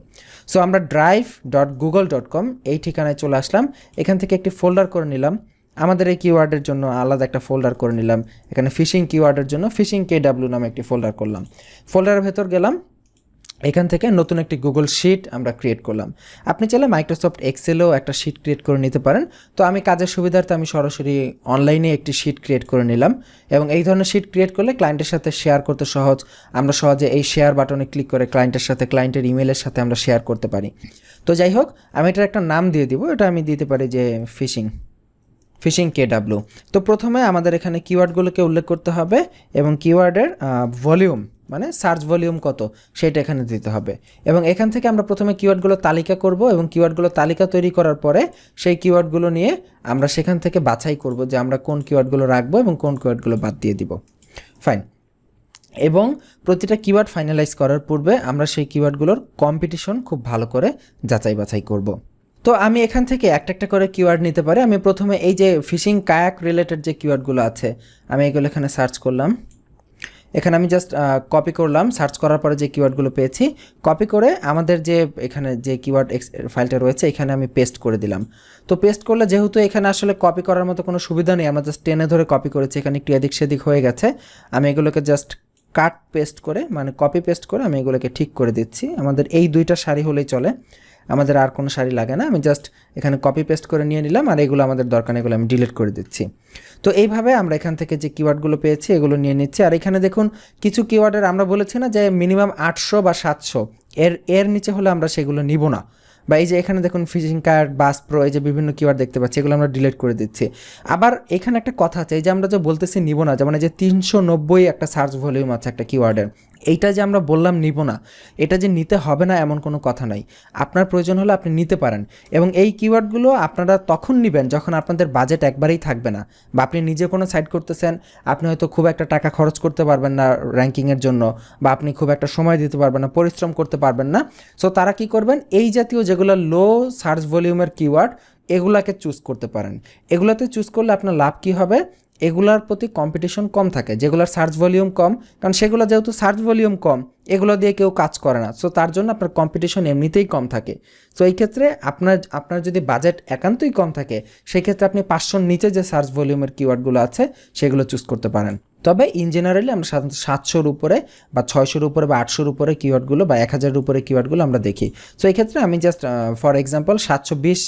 Speaker 1: সো আমরা drive.google.com এই ঠিকানায় চলে আসলাম। এখান থেকে একটি ফোল্ডার করে নিলাম, আমাদের এই কিওয়ার্ডের জন্য আলাদা একটা ফোল্ডার করে নিলাম। এখানে ফিশিং কিওয়ার্ডের জন্য ফিশিং KW নামে একটি ফোল্ডার করলাম। ফোল্ডারের ভেতর গেলাম, এখান থেকে নতুন একটি গুগল শিট আমরা ক্রিয়েট করলাম। আপনি চাইলে মাইক্রোসফট এক্সেলেও একটা শিট ক্রিয়েট করে নিতে পারেন। তো আমি কাজের সুবিধার্থে আমি সরাসরি অনলাইনে একটি শিট ক্রিয়েট করে নিলাম, এবং এই ধরনের শিট ক্রিয়েট করলে ক্লায়েন্টের সাথে শেয়ার করতে সহজ। আমরা সহজে এই শেয়ার বাটনে ক্লিক করে ক্লায়েন্টের ইমেলের সাথে আমরা শেয়ার করতে পারি। তো যাই হোক, আমি এটার একটা নাম দিয়ে দিব, এটা আমি দিতে পারি যে ফিশিং KW। তো প্রথমে আমাদের এখানে কিওয়ার্ডগুলোকে উল্লেখ করতে হবে, এবং কিওয়ার্ডের ভলিউম মানে সার্চ ভলিউম কত সেটা এখানে দিতে হবে। এবং এখান থেকে আমরা প্রথমে কিওয়ার্ডগুলো তালিকা করব, এবং কিওয়ার্ডগুলো তালিকা তৈরি করার পরে সেই কিওয়ার্ডগুলো নিয়ে আমরা সেখান থেকে বাছাই করব যে আমরা কোন কিওয়ার্ডগুলো রাখবো এবং কোন কিওয়ার্ডগুলো বাদ দিয়ে দিব। ফাইন। এবং প্রতিটা কিওয়ার্ড ফাইনালাইজ করার পূর্বে আমরা সেই কিওয়ার্ডগুলোর কম্পিটিশন খুব ভালো করে যাচাই বাছাই করব। তো আমি এখান থেকে একটা একটা করে কিওয়ার্ড নিতে পারি। আমি প্রথমে এই যে ফিশিং কায়াক রিলেটেড যে কিওয়ার্ডগুলো আছে, আমি এগুলো এখানে সার্চ করলাম। এখানে আমি জাস্ট কপি করলাম, সার্চ করার পরে যে কিওয়ার্ডগুলো পেয়েছি কপি করে আমাদের যে এখানে যে কিওয়ার্ড ফাইলটা রয়েছে এখানে আমি পেস্ট করে দিলাম। তো পেস্ট করলে যেহেতু এখানে আসলে কপি করার মতো কোনো সুবিধা নেই, আমরা জাস্ট টেনে ধরে কপি করেছি, এখানে একটু এদিক সেদিক হয়ে গেছে। আমি এগুলোকে জাস্ট পেস্ট করে মানে কপি পেস্ট করে আমি এগুলোকে ঠিক করে দিচ্ছি। আমাদের এই দুইটা সারি হলেই চলে, আমাদের আর কোনো সারি লাগে না। আমি জাস্ট এখানে কপি পেস্ট করে নিয়ে নিলাম, আর এগুলো আমাদের দরকার নেই, এগুলো আমি ডিলিট করে দিচ্ছি। তো এইভাবে আমরা এখান থেকে যে কিওয়ার্ডগুলো পেয়েছি এগুলো নিয়ে নিচ্ছি। আর এখানে দেখুন কিছু কিওয়ার্ডের আমরা বলেছি না যে মিনিমাম 800 বা 700, এর নিচে হলে আমরা সেগুলো নিব না। বা এই যে এখানে দেখুন ফিশিং কার্ড, বাস প্রো, এই যে বিভিন্ন কিওয়ার্ড দেখতে পাচ্ছি, এগুলো আমরা ডিলিট করে দিচ্ছি। আবার এখানে একটা কথা আছে, এই যে আমরা যে বলতেছি নিব না, যেমন এই যে 390 একটা সার্চ ভলিউম আছে একটা কিওয়ার্ডের, এইটা যে আমরা বললাম নিব না, এটা যে নিতে হবে না এমন কোনো কথা নাই। আপনার প্রয়োজন হলে আপনি নিতে পারেন, এবং এই কিওয়ার্ডগুলো আপনারা তখন নেবেন যখন আপনাদের বাজেট একবারেই থাকবে না, বা আপনি নিজে কোনো সাইট করতেছেন, আপনি হয়তো খুব একটা টাকা খরচ করতে পারবেন না র্যাঙ্কিংয়ের জন্য, বা আপনি খুব একটা সময় দিতে পারবেন না, পরিশ্রম করতে পারবেন না। সো তারা কি করবেন, এই জাতীয় যেগুলো লো সার্চ ভলিউমের কিওয়ার্ড, এগুলাকে চুজ করতে পারেন। এগুলাতে চুজ করলে আপনার লাভ কী হবে, এগুলার প্রতি কম্পিটিশন কম থাকে, যেগুলোর সার্চ ভলিউম কম, কারণ সেগুলো যেহেতু সার্চ ভলিউম কম, এগুলো দিয়ে কেউ কাজ করে না, সো তার জন্য আপনার কম্পিটিশন এমনিতেই কম থাকে। সো এই ক্ষেত্রে আপনার যদি বাজেট একান্তই কম থাকে, সেই ক্ষেত্রে আপনি 500-র নিচে যে সার্চ ভলিউমের কিওয়ার্ডগুলো আছে সেগুলো চুজ করতে পারেন। তবে ইন জেনারেলি আমরা সাধারণত 700-র উপরে বা 600-র উপরে বা 800-র উপরে কিওয়ার্ডগুলো বা 1000-এর উপরে কিওয়ার্ডগুলো আমরা দেখি। সো এই ক্ষেত্রে আমি জাস্ট ফর এক্সাম্পল 720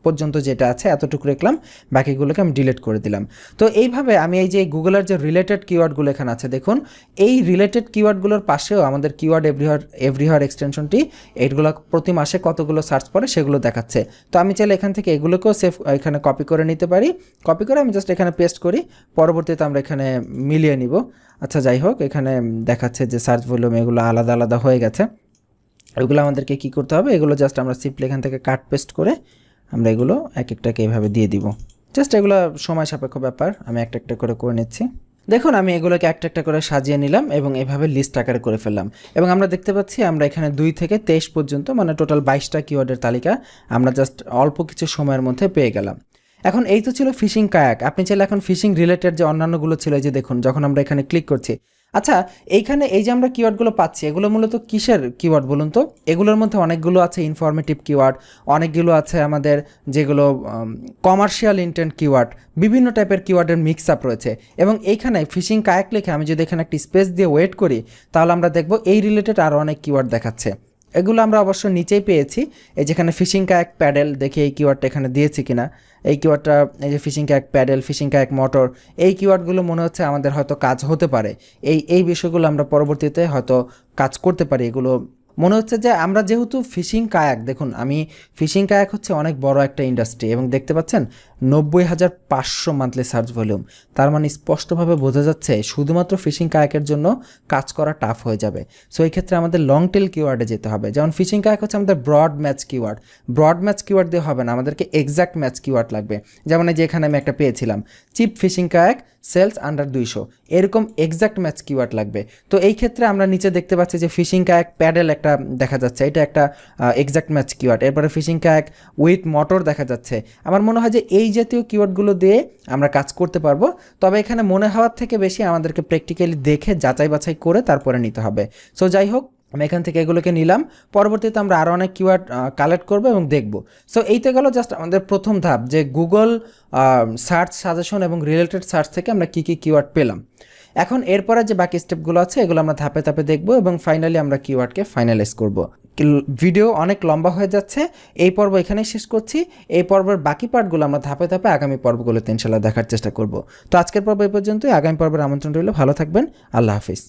Speaker 1: পর্যন্ত যেটা আছে এতটুকু রাখলাম, বাকিগুলোকে আমি ডিলিট করে দিলাম। তো এইভাবে আমি এই যে গুগলের যে রিলেটেড কিওয়ার্ডগুলো এখানে আছে দেখুন, এই রিলেটেড কিওয়ার্ডগুলোর পাশেও আমাদের কিওয়ার্ড এভরিহোয়ার এক্সটেনশনটি, এইগুলো প্রতি মাসে কতগুলো সার্চ পড়ে সেগুলো দেখাচ্ছে। তো আমি চাইলে এখান থেকে এগুলোকেও এখানে কপি করে নিতে পারি, কপি করে আমি জাস্ট এখানে পেস্ট করি, পরবর্তীতে আমরা এখানে মিলিয়ে নিব। আচ্ছা যাই হোক, এখানে দেখাচ্ছে যে সার্চ ভলিউম এগুলো আলাদা আলাদা হয়ে গেছে। এগুলো আমাদেরকে কি করতে হবে, এগুলো জাস্ট আমরা সিম্পলি এখান থেকে কাট পেস্ট করে আমরা এগুলো এক একটাকে এইভাবে দিয়ে দিব। জাস্ট এগুলো সময় সাপেক্ষ ব্যাপার, আমি একটা একটা করে নিচ্ছি। দেখুন আমি এগুলোকে একটা একটা করে সাজিয়ে নিলাম এবং এভাবে লিস্ট আকারে করে ফেললাম, এবং আমরা দেখতে পাচ্ছি আমরা এখানে 2 থেকে 23 পর্যন্ত, মানে টোটাল 22টা কিওয়ার্ডের তালিকা আমরা জাস্ট অল্প কিছু সময়ের মধ্যে পেয়ে গেলাম। এখন এই তো ছিল ফিশিং কায়াক। আপনি চাইলে এখন ফিশিং রিলেটেড যে অন্যান্যগুলো ছিল, এই যে দেখুন যখন আমরা এখানে ক্লিক করছি, আচ্ছা এইখানে এই যে আমরা কিওয়ার্ডগুলো পাচ্ছি, এগুলো মূলত কিসের কিওয়ার্ড বলুন তো? এগুলোর মধ্যে অনেকগুলো আছে ইনফরমেটিভ কিওয়ার্ড, অনেকগুলো আছে আমাদের যেগুলো কমার্শিয়াল ইন্টেন্ট কিওয়ার্ড, বিভিন্ন টাইপের কিওয়ার্ডের মিক্স আপ রয়েছে। এবং এইখানে ফিশিং কায়াক লিখে আমি যদি এখানে একটি স্পেস দিয়ে ওয়েট করি, তাহলে আমরা দেখব এই রিলেটেড আরও অনেক কিওয়ার্ড দেখাচ্ছে। এগুলো আমরা অবশ্য নিচেই পেয়েছি, এই যেখানে ফিশিং কায়াক প্যাডেল, দেখি এই কিওয়ার্ডটা এখানে দিয়েছি কিনা। এই কিওয়ার্ডটা, এই যে fishing kayak paddle, fishing kayak motor, এই কিওয়ার্ডগুলো মনে হচ্ছে আমাদের হয়তো কাজ হতে পারে। এই বিষয়গুলো আমরা পরবর্তীতে হয়তো কাজ করতে পারি। এগুলো মনে হচ্ছে যে আমরা যেহেতু ফিশিং কায়াক, দেখুন আমি ফিশিং কায়াক হচ্ছে অনেক বড় একটা ইন্ডাস্ট্রি, এবং দেখতে পাচ্ছেন 90,500 মান্থলি সার্চ ভলিউম, তার মানে স্পষ্টভাবে বোঝা যাচ্ছে শুধুমাত্র ফিশিং কায়াকের জন্য কাজ করা টাফ হয়ে যাবে। সো এই ক্ষেত্রে আমাদের লং টেল কিওয়ার্ডে যেতে হবে। যেমন ফিশিং কায়াক হচ্ছে আমাদের broad match keyword, broad match keyword দিয়ে হবে না, আমাদেরকে এক্স্যাক্ট ম্যাচ কিওয়ার্ড লাগবে। যেমন এই যে এখানে আমি একটা পেয়েছিলাম, cheap fishing kayak sales under 200, এরকম এক্স্যাক্ট ম্যাচ কিওয়ার্ড লাগবে। তো এই ক্ষেত্রে আমরা নিচে দেখতে পাচ্ছি যে ফিশিং কায়াক প্যাডেল একটা দেখা যাচ্ছে, এটা একটা এক্স্যাক্ট ম্যাচ কিওয়ার্ড। এরপরে ফিশিং কায়াক উইথ মোটর দেখা যাচ্ছে। আমার মনে হয় যে এই জাতীয় কিওয়ার্ডগুলো দিয়ে আমরা কাজ করতে পারবো। তবে এখানে মনে হওয়ার থেকে বেশি আমাদেরকে প্র্যাকটিক্যালি দেখে যাচাই বাছাই করে তারপরে নিতে হবে। সো যাই হোক, আমি এখান থেকে এগুলোকে নিলাম, পরবর্তীতে আমরা আরও অনেক কিওয়ার্ড কালেক্ট করবো এবং দেখব। সো এইতে গেল জাস্ট আমাদের প্রথম ধাপ, যে গুগল সার্চ সাজেশন এবং রিলেটেড সার্চ থেকে আমরা কী কী কিওয়ার্ড পেলাম। এখন এরপরে যে বাকি স্টেপগুলো আছে এগুলো আমরা ধাপে ধাপে দেখব, এবং ফাইনালি আমরা কিওয়ার্ডকে ফাইনালাইজ করব। ভিডিও অনেক লম্বা হয়ে যাচ্ছে, এই পর্ব এখানেই শেষ করছি। এই পর্বের বাকি পার্টগুলো আমরা ধাপে ধাপে আগামী পর্বগুলোতে ইনশাল্লাহ দেখার চেষ্টা করব। তো আজকের পর্ব এই পর্যন্তই, আগামী পর্বের আমন্ত্রণ রইল। ভালো থাকবেন, আল্লাহ হাফিজ।